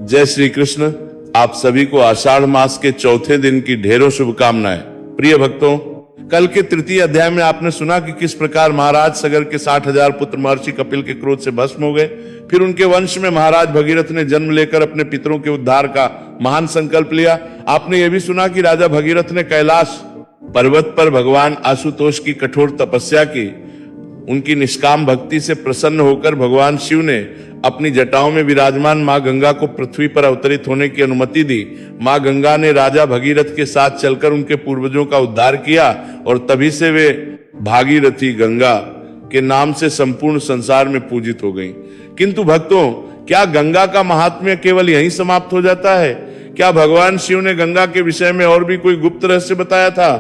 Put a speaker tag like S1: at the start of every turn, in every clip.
S1: जय श्री कृष्ण। आप सभी को आषाढ़ मास के चौथे दिन की ढेरों शुभकामनाएं। प्रिय भक्तों, कल के तृतीय अध्याय में आपने सुना कि किस प्रकार महाराज सगर के 60,000 पुत्र महर्षि कपिल के क्रोध से भस्म हो गए। फिर उनके वंश में महाराज भगीरथ ने जन्म लेकर अपने पितरों के उद्धार का महान संकल्प लिया। आपने यह भी सुना कि राजा भगीरथ ने कैलाश पर्वत पर भगवान आशुतोष की कठोर तपस्या की। उनकी निष्काम भक्ति से प्रसन्न होकर भगवान शिव ने अपनी जटाओं में विराजमान मां गंगा को पृथ्वी पर अवतरित होने की अनुमति दी। मां गंगा ने राजा भगीरथ के साथ चलकर उनके पूर्वजों का उद्धार किया और तभी से वे भागीरथी गंगा के नाम से संपूर्ण संसार में पूजित हो गईं। किंतु भक्तों, क्या गंगा का महात्म्य केवल यहीं समाप्त हो जाता है? क्या भगवान शिव ने गंगा के विषय में और भी कोई गुप्त रहस्य बताया था?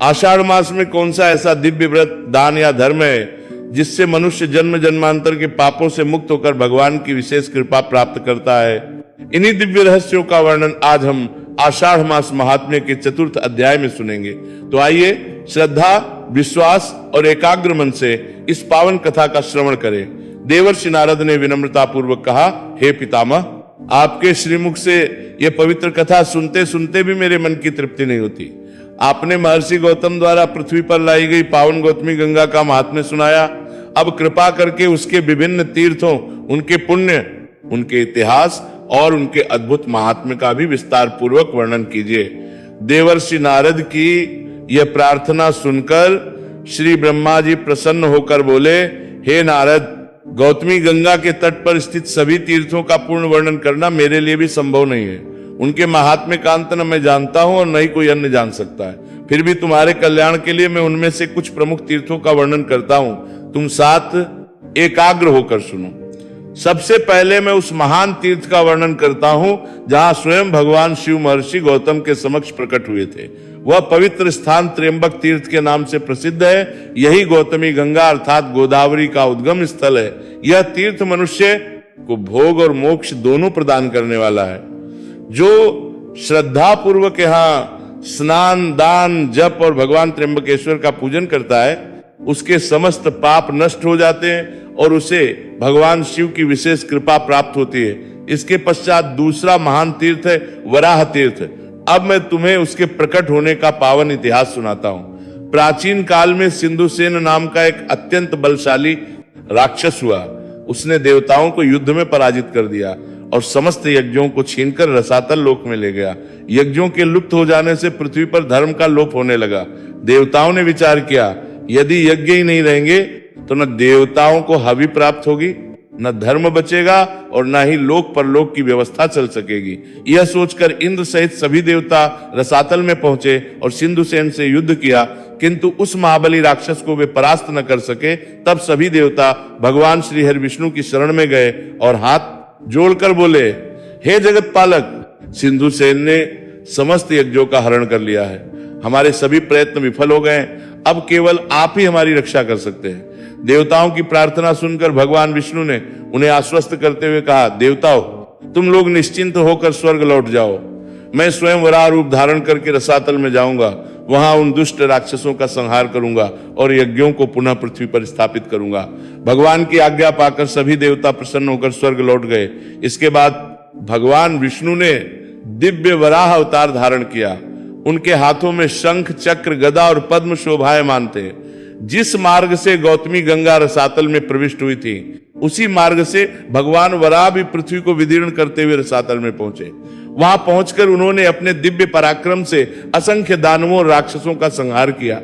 S1: आषाढ़ मास में कौन सा ऐसा दिव्य व्रत, दान या धर्म है जिससे मनुष्य जन्म जन्मांतर के पापों से मुक्त होकर भगवान की विशेष कृपा प्राप्त करता है? इन्हीं दिव्य रहस्यों का वर्णन आज हम आषाढ़ मास महात्म्य के चतुर्थ अध्याय में सुनेंगे। तो आइए श्रद्धा, विश्वास और एकाग्र मन से इस पावन कथा का श्रवण करें। देवर्षि नारद ने विनम्रता पूर्वक कहा, हे पितामह, आपके श्रीमुख से यह पवित्र कथा सुनते सुनते भी मेरे मन की तृप्ति नहीं होती। आपने महर्षि गौतम द्वारा पृथ्वी पर लाई गई पावन गौतमी गंगा का महात्म्य सुनाया। अब कृपा करके उसके विभिन्न तीर्थों, उनके पुण्य, उनके इतिहास और उनके अद्भुत महात्म्य का भी विस्तार पूर्वक वर्णन कीजिए। देवर्षि नारद की यह प्रार्थना सुनकर श्री ब्रह्मा जी प्रसन्न होकर बोले, हे नारद, गौतमी गंगा के तट पर स्थित सभी तीर्थों का पूर्ण वर्णन करना मेरे लिए भी संभव नहीं है। उनके महात्म्य का अंत न मैं जानता हूं और न ही कोई अन्य जान सकता है। फिर भी तुम्हारे कल्याण के लिए मैं उनमें से कुछ प्रमुख तीर्थों का वर्णन करता हूं। तुम साथ एकाग्र होकर सुनो। सबसे पहले मैं उस महान तीर्थ का वर्णन करता हूं जहां स्वयं भगवान शिव महर्षि गौतम के समक्ष प्रकट हुए थे। वह पवित्र स्थान त्र्यंबक तीर्थ के नाम से प्रसिद्ध है। यही गौतमी गंगा अर्थात गोदावरी का उद्गम स्थल है। यह तीर्थ मनुष्य को भोग और मोक्ष दोनों प्रदान करने वाला है। जो श्रद्धा पूर्वक यहाँ स्नान, दान, जप और भगवान त्र्यंबकेश्वर का पूजन करता है, उसके समस्त पाप नष्ट हो जाते हैं और उसे भगवान शिव की विशेष कृपा प्राप्त होती है। इसके पश्चात दूसरा महान तीर्थ है वराह तीर्थ। अब मैं तुम्हें उसके प्रकट होने का पावन इतिहास सुनाता हूं। प्राचीन काल में सिंधुसेन नाम का एक अत्यंत बलशाली राक्षस हुआ। उसने देवताओं को युद्ध में पराजित कर दिया और समस्त यज्ञों को छीनकर रसातल लोक में ले गया। यज्ञों के लुप्त हो जाने से पृथ्वी पर धर्म का लोप होने लगा। देवताओं ने विचार किया, यदि यज्ञ ही नहीं रहेंगे तो न देवताओं को हवि प्राप्त होगी, न धर्म बचेगा और न ही लोक परलोक की व्यवस्था चल सकेगी। यह सोचकर इंद्र सहित सभी देवता रसातल में पहुंचे और सिंधुसेन से युद्ध किया, किंतु उस महाबली राक्षस को वे परास्त न कर सके। तब सभी देवता भगवान श्री हरि विष्णु की शरण में गए और हाथ जोड़कर बोले, हे जगत पालक, सिंधुसेन ने समस्त यज्ञों का हरण कर लिया है। हमारे सभी प्रयत्न विफल हो गए। अब केवल आप ही हमारी रक्षा कर सकते हैं। देवताओं की प्रार्थना सुनकर भगवान विष्णु ने उन्हें आश्वस्त करते हुए कहा, देवताओं, तुम लोग निश्चिंत होकर स्वर्ग लौट जाओ। मैं स्वयं वराह रूप धारण करके रसातल में जाऊंगा। वहां उन दुष्ट राक्षसों का संहार करूंगा और यज्ञों को पुनः पृथ्वी पर स्थापित करूंगा। भगवान की आज्ञा पाकर सभी देवता प्रसन्न होकर स्वर्ग लौट गए। इसके बाद भगवान विष्णु ने दिव्य वराह अवतार धारण किया। उनके हाथों में शंख, चक्र, गदा और पद्म शोभायमान थे। जिस मार्ग से गौतमी गंगा रसातल में प्रविष्ट हुई थी, उसी मार्ग से भगवान वराह भी पृथ्वी को विदीर्ण करते हुए रसातल में पहुंचे। वहां पहुंचकर उन्होंने अपने दिव्य पराक्रम से असंख्य दानवों और राक्षसों का संहार किया।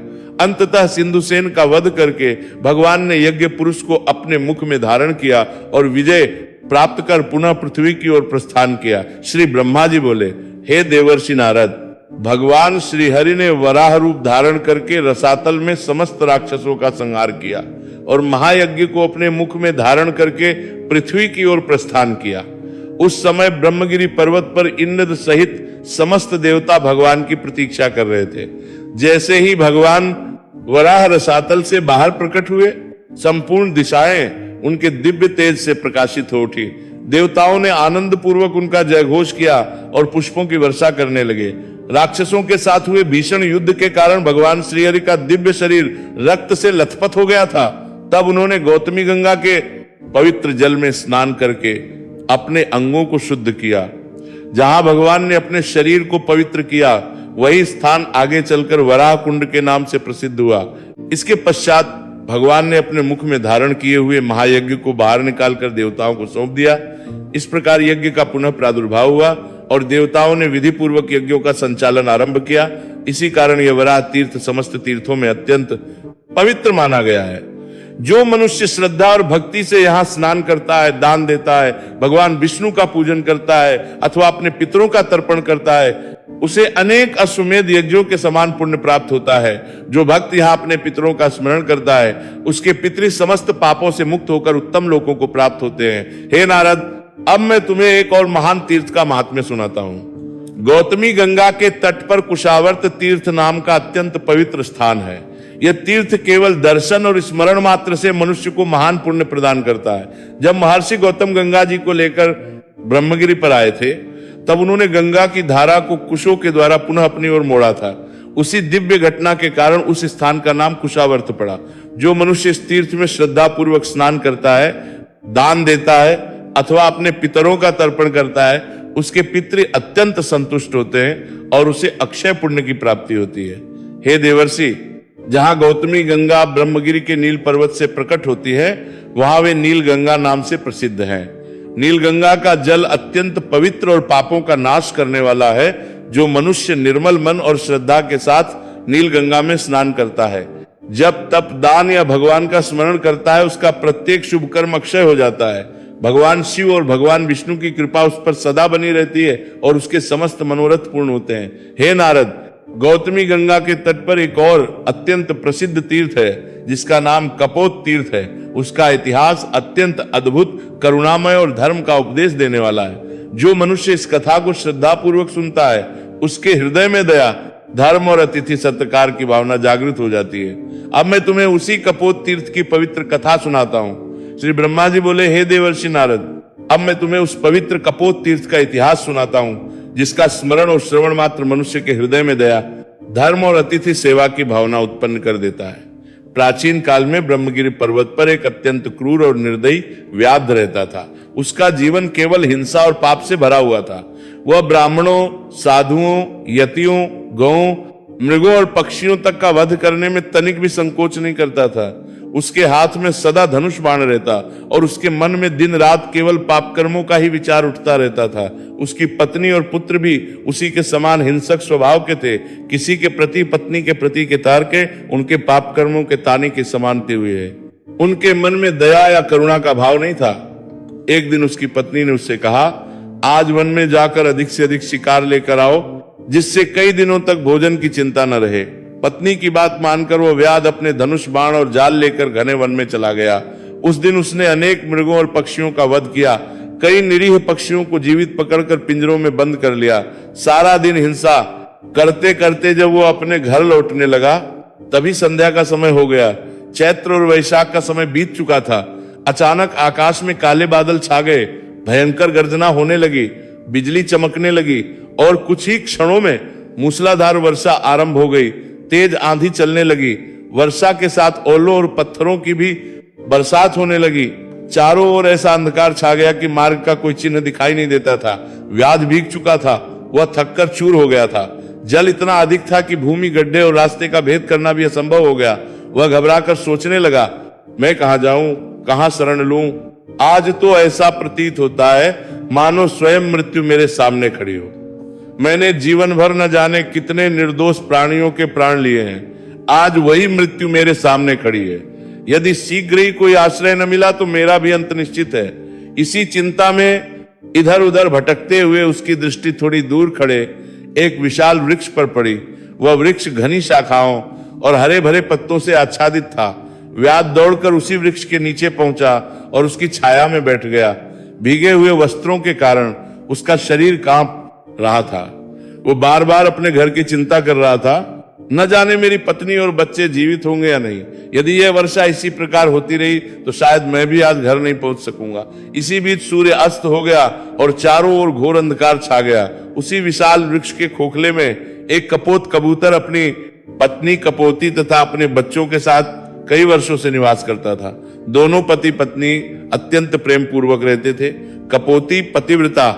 S1: अंततः सिंधुसेन का वध करके भगवान ने यज्ञ पुरुष को अपने मुख में धारण किया और विजय प्राप्त कर पुनः पृथ्वी की ओर प्रस्थान किया। श्री ब्रह्मा जी बोले, हे देवर्षि नारद, भगवान श्री हरि ने वराह रूप धारण करके रसातल में समस्त राक्षसों का संहार किया और महायज्ञ को अपने मुख में धारण करके पृथ्वी की ओर प्रस्थान किया। उस समय ब्रह्मगिरि पर्वत पर इंद्र सहित समस्त देवता भगवान की प्रतीक्षा कर रहे थे। जैसे ही भगवान वराह रसातल से बाहर प्रकट हुए, संपूर्ण दिशाएं उनके दिव्य तेज से प्रकाशित हो उठी। देवताओं ने आनंद पूर्वक उनका जयघोष किया और पुष्पों की वर्षा करने लगे। राक्षसों के साथ हुए भीषण युद्ध के कारण भगवान श्रीहरि का दिव्य शरीर रक्त से लथपथ हो गया था। तब उन्होंने गौतमी गंगा के पवित्र जल में स्नान करके अपने अंगों को शुद्ध किया जहां भगवान ने अपने शरीर को पवित्र किया, वही स्थान आगे चलकर वराह कुंड के नाम से प्रसिद्ध हुआ। इसके पश्चात भगवान ने अपने मुख में धारण किए हुए महायज्ञ को बाहर निकालकर देवताओं को सौंप दिया। इस प्रकार यज्ञ का पुनः प्रादुर्भाव हुआ और देवताओं ने विधि पूर्वक यज्ञों का संचालन आरंभ किया। इसी कारण यह वराह तीर्थ समस्त तीर्थों में अत्यंत पवित्र माना गया है। जो मनुष्य श्रद्धा और भक्ति से यहाँ स्नान करता है, दान देता है, भगवान विष्णु का पूजन करता है अथवा अपने पितरों का तर्पण करता है, उसे अनेक अश्वमेध यज्ञों के समान पुण्य प्राप्त होता है। जो भक्त यहाँ अपने पितरों का स्मरण करता है, उसके पितृ समस्त पापों से मुक्त होकर उत्तम लोकों को प्राप्त होते हैं। हे नारद, अब मैं तुम्हें एक और महान तीर्थ का महात्म्य सुनाता हूँ। गौतमी गंगा के तट पर कुशावर्त तीर्थ नाम का अत्यंत पवित्र स्थान है। यह तीर्थ केवल दर्शन और स्मरण मात्र से मनुष्य को महान पुण्य प्रदान करता है। जब महर्षि गौतम गंगा जी को लेकर ब्रह्मगिरि पर आए थे, तब उन्होंने गंगा की धारा को कुशों के द्वारा पुनः अपनी ओर मोड़ा था। उसी दिव्य घटना के कारण उस स्थान का नाम कुशावर्त पड़ा। जो मनुष्य इस तीर्थ में श्रद्धा पूर्वक स्नान करता है, दान देता है अथवा अपने पितरों का तर्पण करता है, उसके पितृ अत्यंत संतुष्ट होते हैं और उसे अक्षय पुण्य की प्राप्ति होती है। हे देवर्षि, जहां गौतमी गंगा ब्रह्मगिरि के नील पर्वत से प्रकट होती है, वहां वे नील गंगा नाम से प्रसिद्ध है। नील गंगा का जल अत्यंत पवित्र और पापों का नाश करने वाला है। जो मनुष्य निर्मल मन और श्रद्धा के साथ नील गंगा में स्नान करता है, जब तप, दान या भगवान का स्मरण करता है, उसका प्रत्येक शुभ कर्म अक्षय हो जाता है। भगवान शिव और भगवान विष्णु की कृपा उस पर सदा बनी रहती है और उसके समस्त मनोरथ पूर्ण होते हैं। हे नारद, गौतमी गंगा के तट पर एक और अत्यंत प्रसिद्ध तीर्थ है जिसका नाम कपोत तीर्थ है। उसका इतिहास अत्यंत अद्भुत, करुणामय और धर्म का उपदेश देने वाला है। जो मनुष्य इस कथा को श्रद्धा पूर्वक सुनता है, उसके हृदय में दया, धर्म और अतिथि सत्कार की भावना जागृत हो जाती है। अब मैं तुम्हें उसी कपोत तीर्थ की पवित्र कथा सुनाता हूँ। श्री ब्रह्मा जी बोले, हे देवर्षि नारद, अब मैं तुम्हें उस पवित्र कपोत तीर्थ का इतिहास सुनाता हूँ जिसका स्मरण और श्रवण मात्र मनुष्य के हृदय में दया, धर्म और अतिथि सेवा की भावना उत्पन्न कर देता है। प्राचीन काल में ब्रह्मगिरि पर्वत पर एक अत्यंत क्रूर और निर्दयी व्याध रहता था। उसका जीवन केवल हिंसा और पाप से भरा हुआ था। वह ब्राह्मणों, साधुओं, यतियों, गौओं, मृगों और पक्षियों तक का वध करने में तनिक भी संकोच नहीं करता था। उसके हाथ में सदा धनुष बाण रहता और उसके मन में दिन रात केवल पाप कर्मों का ही विचार उठता रहता था। उसकी पत्नी और पुत्र भी उसी के समान हिंसक स्वभाव के थे। किसी के प्रति, पत्नी के प्रति के तार के उनके पाप कर्मों के ताने के समान ते हुए है। उनके मन में दया या करुणा का भाव नहीं था। एक दिन उसकी पत्नी ने उससे कहा, आज वन में जाकर अधिक से अधिक शिकार लेकर आओ, जिससे कई दिनों तक भोजन की चिंता न रहे। पत्नी की बात मानकर वो व्याध अपने धनुष, बाण और जाल लेकर घने वन में चला गया। उस दिन उसने अनेक मृगों और पक्षियों का वध किया। कई निरीह पक्षियों को जीवित पकड़कर पिंजरों में बंद कर लिया। सारा दिन हिंसा करते करते जब वो अपने घर लौटने लगा, तभी संध्या का समय हो गया। चैत्र और वैशाख का समय बीत चुका था। अचानक आकाश में काले बादल छा गए। भयंकर गर्जना होने लगी, बिजली चमकने लगी और कुछ ही क्षणों में मूसलाधार वर्षा आरंभ हो गई। तेज आंधी चलने लगी। वर्षा के साथ ओलों और पत्थरों की भी बरसात होने लगी। चारों ओर ऐसा अंधकार छा गया कि मार्ग का कोई चिन्ह दिखाई नहीं देता था। व्याध भीग चुका था। वह थककर चूर हो गया था। जल इतना अधिक था कि भूमि, गड्ढे और रास्ते का भेद करना भी असंभव हो गया। वह घबराकर सोचने लगा, मैं कहां जाऊं, कहां शरण लूं। आज तो ऐसा प्रतीत होता है मानो स्वयं मृत्यु मेरे सामने खड़ी हो। मैंने जीवन भर न जाने कितने निर्दोष प्राणियों के प्राण लिए हैं। आज वही मृत्यु मेरे सामने खड़ी है। यदि शीघ्र ही कोई आश्रय न मिला तो मेरा भी अंत निश्चित है। इसी चिंता में इधर उधर भटकते हुए उसकी दृष्टि थोड़ी दूर खड़े एक विशाल वृक्ष पर पड़ी। वह वृक्ष घनी शाखाओं और हरे भरे पत्तों से आच्छादित था। व्याध दौड़कर उसी वृक्ष के नीचे पहुंचा और उसकी छाया में बैठ गया। भीगे हुए वस्त्रों के कारण उसका शरीर कांप रहा था। वो बार बार अपने घर की चिंता कर रहा था। न जाने मेरी पत्नी और बच्चे जीवित होंगे या नहीं। यदि यह वर्षा इसी प्रकार होती रही तो शायद मैं भी आज घर नहीं पहुंच सकूंगा। इसी बीच सूर्य अस्त हो गया और चारों ओर घोर अंधकार छा गया। उसी विशाल वृक्ष के खोखले में एक कपोत कबूतर अपनी पत्नी कपोती तथा अपने बच्चों के साथ कई वर्षों से निवास करता था। दोनों पति पत्नी अत्यंत प्रेम पूर्वक रहते थे। कपोती पतिव्रता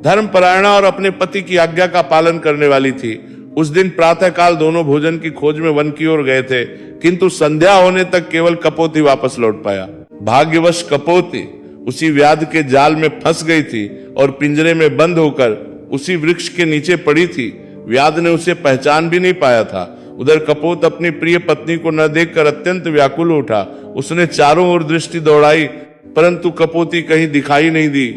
S1: धर्मपरायणा और अपने पति की आज्ञा का पालन करने वाली थी। उस दिन प्रातःकाल दोनों भोजन की खोज में वन की ओर गए थे, किंतु संध्या होने तक केवल कपोती वापस लौट पाया। भाग्यवश कपोती उसी व्याध के जाल में फंस गई थी और पिंजरे में बंद होकर उसी वृक्ष के नीचे पड़ी थी। व्याध ने उसे पहचान भी नहीं पाया था। उधर कपोत अपनी प्रिय पत्नी को न देखकर अत्यंत व्याकुल उठा। उसने चारों ओर दृष्टि दौड़ाई, परंतु कपोती कहीं दिखाई नहीं दी।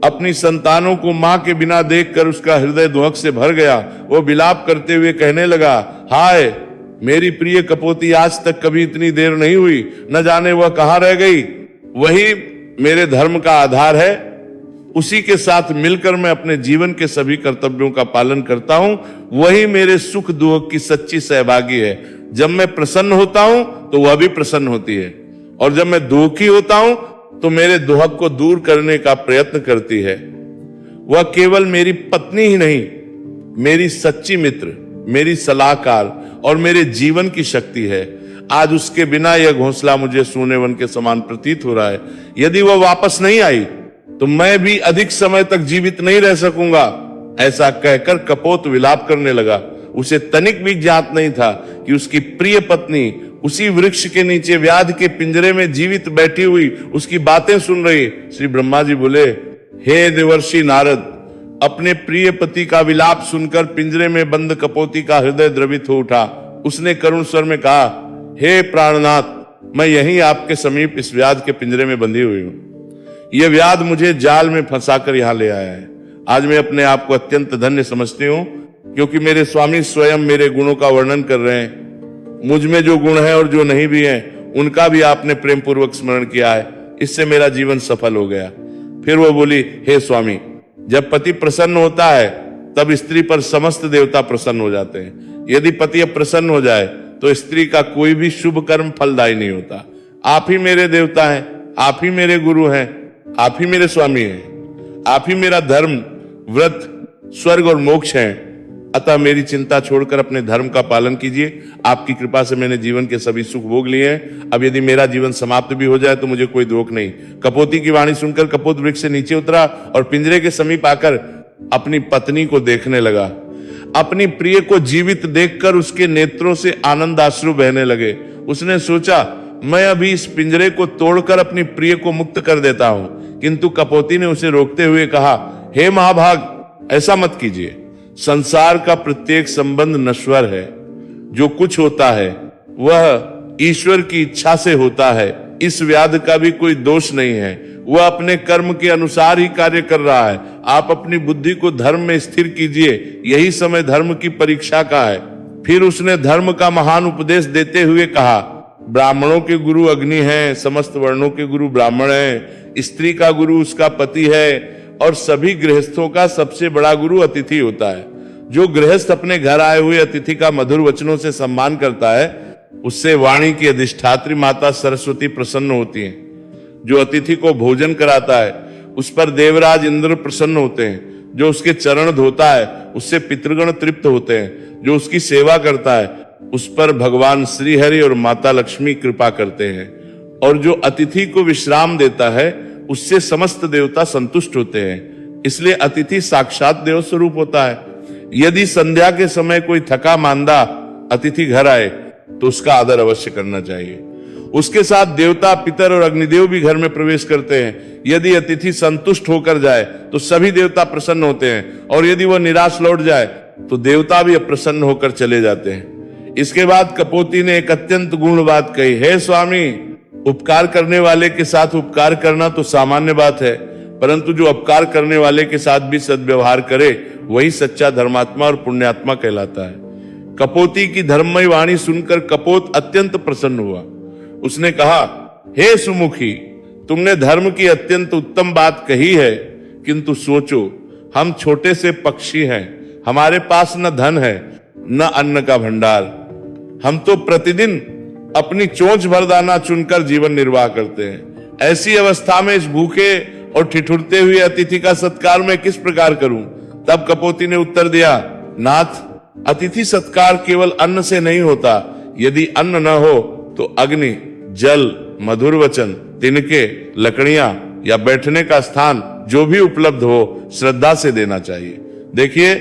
S1: अपनी संतानों को मां के बिना देखकर उसका हृदय दुहक से भर गया। वो विलाप करते हुए कहने लगा, हाय मेरी प्रिय कपोती, आज तक कभी इतनी देर नहीं हुई, न जाने वह कहाँ रह गई। वही मेरे धर्म का आधार है, उसी के साथ मिलकर मैं अपने जीवन के सभी कर्तव्यों का पालन करता हूं। वही मेरे सुख दुख की सच्ची सहभागी है। जब मैं प्रसन्न होता हूं तो वह भी प्रसन्न होती है, और जब मैं दुखी होता हूं तो मेरे दुख को दूर करने का प्रयत्न करती है। वह केवल मेरी पत्नी ही नहीं, मेरी सच्ची मित्र, मेरी सलाहकार और मेरे जीवन की शक्ति है। आज उसके बिना यह घोंसला मुझे सूने वन के समान प्रतीत हो रहा है। यदि वह वापस नहीं आई तो मैं भी अधिक समय तक जीवित नहीं रह सकूंगा। ऐसा कहकर कपोत विलाप करने लगा। उसे तनिक भी ज्ञात नहीं था कि उसकी प्रिय पत्नी उसी वृक्ष के नीचे व्याध के पिंजरे में जीवित बैठी हुई उसकी बातें सुन रही। श्री ब्रह्मा जी बोले, हे देवर्षि नारद, अपने प्रिय पति का विलाप सुनकर पिंजरे में बंद कपोती का हृदय द्रवित हो उठा। उसने करुण स्वर में कहा, हे प्राणनाथ, मैं यहीं आपके समीप इस व्याध के पिंजरे में बंधी हुई हूं। यह व्याध मुझे जाल में फंसाकर यहां ले आया है। आज मैं अपने आप को अत्यंत धन्य समझती हूं, क्योंकि मेरे स्वामी स्वयं मेरे गुणों का वर्णन कर रहे हैं। मुझ में जो गुण है और जो नहीं भी है, उनका भी आपने प्रेम पूर्वक स्मरण किया है। इससे मेरा जीवन सफल हो गया। फिर वो बोली, हे स्वामी, जब पति प्रसन्न होता है तब स्त्री पर समस्त देवता प्रसन्न हो जाते हैं। यदि पति अप्रसन्न हो जाए तो स्त्री का कोई भी शुभ कर्म फलदायी नहीं होता। आप ही मेरे देवता हैं, आप ही मेरे गुरु हैं, आप ही मेरे स्वामी हैं, आप ही मेरा धर्म, व्रत, स्वर्ग और मोक्ष हैं। अतः मेरी चिंता छोड़कर अपने धर्म का पालन कीजिए। आपकी कृपा से मैंने जीवन के सभी सुख भोग लिए हैं। अब यदि मेरा जीवन समाप्त भी हो जाए तो मुझे कोई दुख नहीं। कपोती की वाणी सुनकर कपोत वृक्ष से नीचे उतरा और पिंजरे के समीप आकर अपनी पत्नी को देखने लगा। अपनी प्रिय को जीवित देखकर उसके नेत्रों से आनंद आश्रु बहने लगे। उसने सोचा, मैं अभी इस पिंजरे को तोड़कर अपनी प्रिय को मुक्त कर देता हूं, किंतु कपोती ने उसे रोकते हुए कहा, हे महाभाग, ऐसा मत कीजिए। संसार का प्रत्येक संबंध नश्वर है। जो कुछ होता है वह ईश्वर की इच्छा से होता है। इस व्याध का भी कोई दोष नहीं है। वह अपने कर्म के अनुसार ही कार्य कर रहा है। आप अपनी बुद्धि को धर्म में स्थिर कीजिए, यही समय धर्म की परीक्षा का है। फिर उसने धर्म का महान उपदेश देते हुए कहा, ब्राह्मणों के गुरु अग्नि हैं, समस्त वर्णों के गुरु ब्राह्मण हैं, स्त्री का गुरु उसका पति है, और सभी गृहस्थों का सबसे बड़ा गुरु अतिथि होता है। जो गृहस्थ अपने घर आए हुए अतिथि का मधुर वचनों से सम्मान करता है, उससे वाणी की अधिष्ठात्री माता सरस्वती प्रसन्न होती हैं। जो अतिथि को भोजन कराता है, उस पर देवराज इंद्र प्रसन्न होते हैं। जो उसके चरण धोता है, उससे पितृगण तृप्त होते हैं। जो उसकी सेवा करता है, उस पर भगवान श्रीहरि और माता लक्ष्मी कृपा करते हैं। और जो अतिथि को विश्राम देता है, उससे समस्त देवता संतुष्ट होते हैं। इसलिए अतिथि साक्षात देव स्वरूप होता है। यदि संध्या के समय कोई थका मांदा अतिथि घर आए तो उसका आदर अवश्य करना चाहिए। उसके साथ देवता, पितर और अग्निदेव भी घर में प्रवेश करते हैं। यदि अतिथि संतुष्ट होकर जाए तो सभी देवता प्रसन्न होते हैं, और यदि वह निराश लौट जाए तो देवता भी अप्रसन्न होकर चले जाते हैं। इसके बाद कपोती ने एक अत्यंत गूढ़ बात कही, हे स्वामी, उपकार करने वाले के साथ उपकार करना तो सामान्य बात है, परंतु जो उपकार करने वाले के साथ भी सद्व्यवहार करे वही सच्चा धर्मात्मा और पुण्यात्मा कहलाता है। कपोती की धर्ममय वाणी सुनकर कपोत अत्यंत प्रसन्न हुआ। उसने कहा, हे सुमुखी, तुमने धर्म की अत्यंत उत्तम बात कही है, किंतु सोचो, हम छोटे से पक्षी हैं। हमारे पास न धन है न अन्न का भंडार। हम तो प्रतिदिन अपनी चोंच भर दाना चुनकर जीवन निर्वाह करते हैं। ऐसी अवस्था में इस भूखे और ठिठुरते हुए अतिथि का सत्कार मैं किस प्रकार करूं? तब कपोती ने उत्तर दिया, नाथ, अतिथि सत्कार केवल अन्न से नहीं होता। यदि अन्न न हो तो अग्नि, जल, मधुर वचन, तिनके, लकड़ियां या बैठने का स्थान जो भी उपलब्ध हो श्रद्धा से देना चाहिए। देखिए,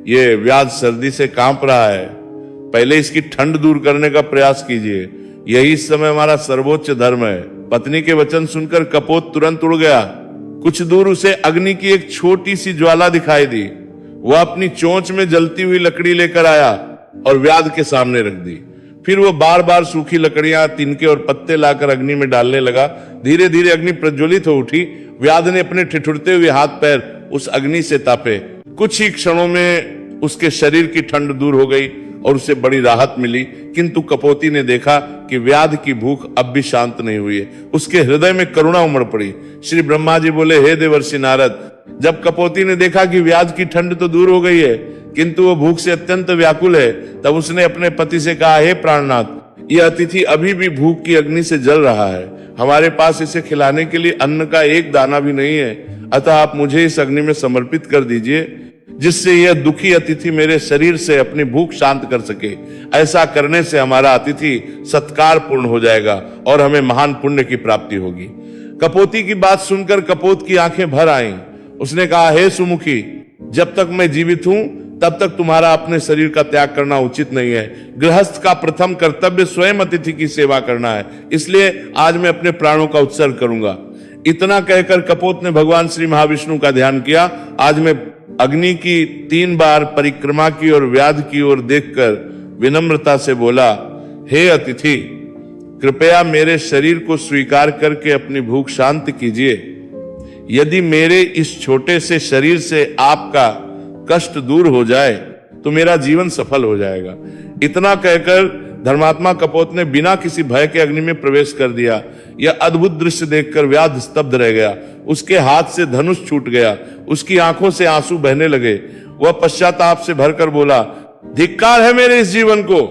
S1: ये व्याध सर्दी से कांप रहा है, पहले इसकी ठंड दूर करने का प्रयास कीजिए। यही इस समय हमारा सर्वोच्च धर्म है। पत्नी के वचन सुनकर कपोत तुरंत उड़ गया। कुछ दूर उसे अग्नि की एक छोटी सी ज्वाला दिखाई दी। वह अपनी चोंच में जलती हुई लकड़ी लेकर आया और व्याध के सामने रख दी। फिर वो बार बार सूखी लकड़ियां, तिनके और पत्ते लाकर अग्नि में डालने लगा। धीरे धीरे अग्नि प्रज्वलित हो उठी। व्याध ने अपने ठिठुरते हुए हाथ पैर उस अग्नि से तापे। कुछ ही क्षणों में उसके शरीर की ठंड दूर हो गई और उसे बड़ी राहत मिली। किंतु कपोती ने देखा कि व्याध की भूख अब भी शांत नहीं हुई है। उसके हृदय में करुणा उमड़ पड़ी। श्री ब्रह्मा जी बोले, हे देवर्षि नारद, जब कपोती ने देखा कि व्याध की ठंड तो दूर हो गई है किंतु वो भूख से अत्यंत व्याकुल है, तब उसने अपने पति से कहा, हे प्राणनाथ, यह अतिथि अभी भी भूख की अग्नि से जल रहा है। हमारे पास इसे खिलाने के लिए अन्न का एक दाना भी नहीं है, अतः आप मुझे इस अग्नि में समर्पित कर दीजिए, जिससे यह दुखी अतिथि मेरे शरीर से अपनी भूख शांत कर सके। ऐसा करने से हमारा अतिथि सत्कार पूर्ण हो जाएगा और हमें महान पुण्य की प्राप्ति होगी। कपोती की बात सुनकर कपोत की आंखें भर आईं। उसने कहा, हे सुमुखी, जब तक मैं जीवित हूं तब तक तुम्हारा अपने शरीर का त्याग करना उचित नहीं है। गृहस्थ का प्रथम कर्तव्य स्वयं अतिथि की सेवा करना है, इसलिए आज मैं अपने प्राणों का उत्सर्ग करूंगा। इतना कहकर कपोत ने भगवान श्री महाविष्णु का ध्यान किया। आज मैं अग्नि की 3 बार परिक्रमा की और व्याध की ओर देखकर विनम्रता से बोला, हे अतिथि, कृपया मेरे शरीर को स्वीकार करके अपनी भूख शांत कीजिए। यदि मेरे इस छोटे से शरीर से आपका कष्ट दूर हो जाए तो मेरा जीवन सफल हो जाएगा। इतना कहकर धर्मात्मा कपोत ने बिना किसी भय के अग्नि में प्रवेश कर दिया। यह अद्भुत दृश्य देखकर व्याध स्तब्ध रह गया। उसके हाथ से धनुष छूट गया। उसकी आंखों से आंसू बहने लगे। वह पश्चाताप से भरकर बोला, धिक्कार है मेरे इस जीवन को।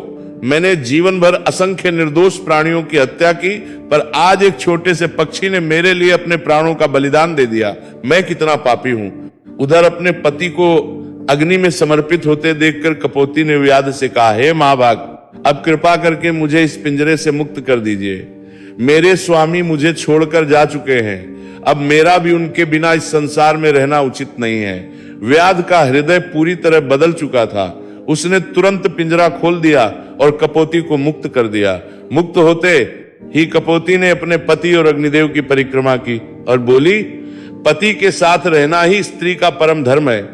S1: मैंने जीवन भर असंख्य निर्दोष प्राणियों की हत्या की, पर आज एक छोटे से पक्षी ने मेरे लिए अपने प्राणों का बलिदान दे दिया। मैं कितना पापी हूं। उधर अपने पति को अग्नि में समर्पित होते देखकर कपोती ने व्याध से कहा, हे महाभाग, अब कृपा करके मुझे इस पिंजरे से मुक्त कर दीजिए। मेरे स्वामी मुझे छोड़कर जा चुके हैं। अब मेरा भी उनके बिना इस संसार में रहना उचित नहीं है। व्याध का हृदय पूरी तरह बदल चुका था। उसने तुरंत पिंजरा खोल दिया और कपोती को मुक्त कर दिया। मुक्त होते ही कपोती ने अपने पति और अग्निदेव की परिक्रमा की और बोली, पति के साथ रहना ही स्त्री का परम धर्म है।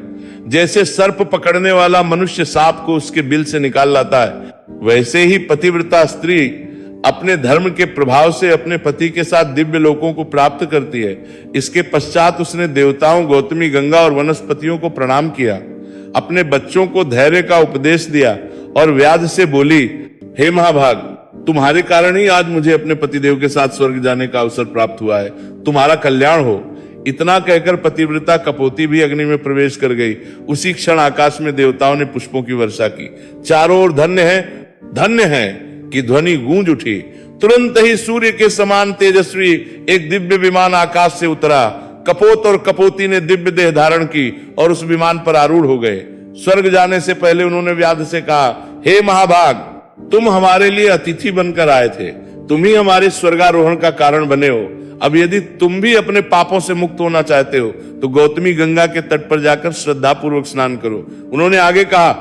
S1: जैसे सर्प पकड़ने वाला मनुष्य सांप को उसके बिल से निकाल लाता है, वैसे ही पतिव्रता स्त्री अपने धर्म के प्रभाव से अपने पति के साथ दिव्य लोकों को प्राप्त करती है। इसके पश्चात उसने देवताओं, गौतमी गंगा और वनस्पतियों को प्रणाम किया। अपने बच्चों को धैर्य का उपदेश दिया और व्याध से बोली, हे महाभाग, तुम्हारे कारण ही आज मुझे अपने पतिदेव के साथ स्वर्ग जाने का अवसर प्राप्त हुआ है। तुम्हारा कल्याण हो। इतना कहकर पतिव्रता कपोती भी अग्नि में प्रवेश कर गई। उसी क्षण आकाश में देवताओं ने पुष्पों की वर्षा की। चारों ओर धन्य है की ध्वनि गूंज उठी। तुरंत ही सूर्य के समान तेजस्वी एक दिव्य विमान आकाश से उतरा। कपोत और कपोती ने दिव्य देह धारण की और उस विमान पर आरूढ़ हो गए। स्वर्ग जाने से पहले उन्होंने व्याध से कहा, हे महाभाग, तुम हमारे लिए अतिथि बनकर आए थे। तुम ही हमारे स्वर्गारोहण का कारण बने हो। अब यदि तुम भी अपने पापों से मुक्त होना चाहते हो तो गौतमी गंगा के तट पर जाकर श्रद्धा पूर्वक स्नान करो। उन्होंने आगे कहा,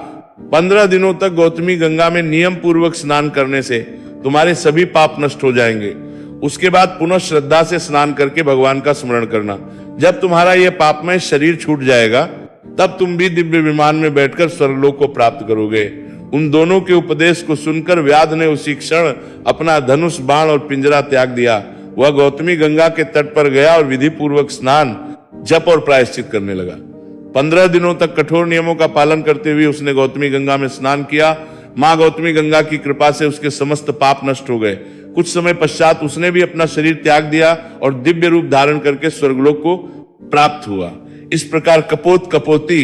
S1: 15 दिनों तक गौतमी गंगा में नियम पूर्वक स्नान करने से तुम्हारे सभी पाप नष्ट हो जाएंगे। उसके बाद पुनः श्रद्धा से स्नान करके भगवान का स्मरण करना। जब तुम्हारा यह पापमय शरीर छूट जाएगा तब तुम भी दिव्य विमान में बैठकर स्वर्गलोक को प्राप्त करोगे। उन दोनों के उपदेश को सुनकर व्याध ने उसी क्षण अपना धनुष, बाण और पिंजरा त्याग दिया। वह गौतमी गंगा के तट पर गया और विधि पूर्वक स्नान, जप और प्रायश्चित करने लगा। 15 दिनों तक कठोर नियमों का पालन करते हुए उसने गौतमी गंगा में स्नान किया। मां गौतमी गंगा की कृपा से उसके समस्त पाप नष्ट हो गए। कुछ समय पश्चात उसने भी अपना शरीर त्याग दिया और दिव्य रूप धारण करके स्वर्गलोक को प्राप्त हुआ। इस प्रकार कपोत, कपोती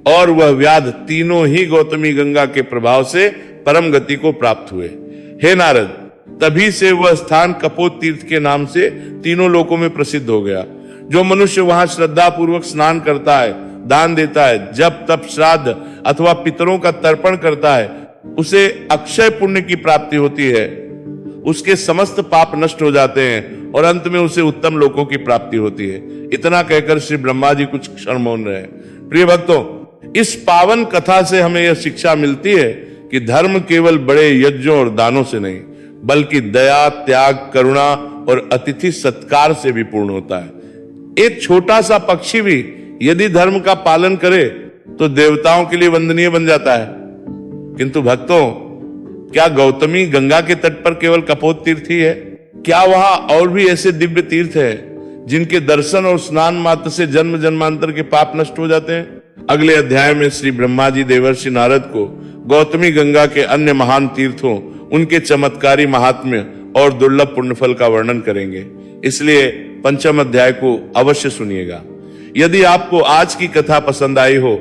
S1: और वह व्याध तीनों ही गौतमी गंगा के प्रभाव से परम गति को प्राप्त हुए। हे नारद, तभी से वह स्थान कपोत तीर्थ के नाम से तीनों लोकों में प्रसिद्ध हो गया। जो मनुष्य वहां श्रद्धा पूर्वक स्नान करता है, दान देता है, जप तप श्राद्ध अथवा पितरों का तर्पण करता है, उसे अक्षय पुण्य की प्राप्ति होती है। उसके समस्त पाप नष्ट हो जाते हैं और अंत में उसे उत्तम लोकों की प्राप्ति होती है। इतना कहकर श्री ब्रह्मा जी कुछ क्षण मौन रहे। प्रिय भक्तों, इस पावन कथा से हमें यह शिक्षा मिलती है कि धर्म केवल बड़े यज्ञों और दानों से नहीं, बल्कि दया, त्याग, करुणा और अतिथि सत्कार से भी पूर्ण होता है। एक छोटा सा पक्षी भी यदि धर्म का पालन करे तो देवताओं के लिए वंदनीय बन जाता है। किंतु भक्तों, क्या गौतमी गंगा के तट पर केवल कपोत तीर्थ ही है? क्या वहां और भी ऐसे दिव्य तीर्थ है जिनके दर्शन और स्नान मात्र से जन्म जन्मांतर के पाप नष्ट हो जाते हैं? अगले अध्याय में श्री ब्रह्मा जी देवर्षि नारद को गौतमी गंगा के अन्य महान तीर्थों, उनके चमत्कारी महात्म्य और दुर्लभ पुण्यफल का वर्णन करेंगे। इसलिए पंचम अध्याय को अवश्य सुनिएगा। यदि आपको आज की कथा पसंद आई हो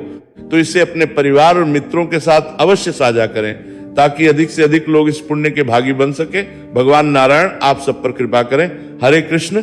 S1: तो इसे अपने परिवार और मित्रों के साथ अवश्य साझा करें, ताकि अधिक से अधिक लोग इस पुण्य के भागी बन सके। भगवान नारायण आप सब पर कृपा करें। हरे कृष्ण।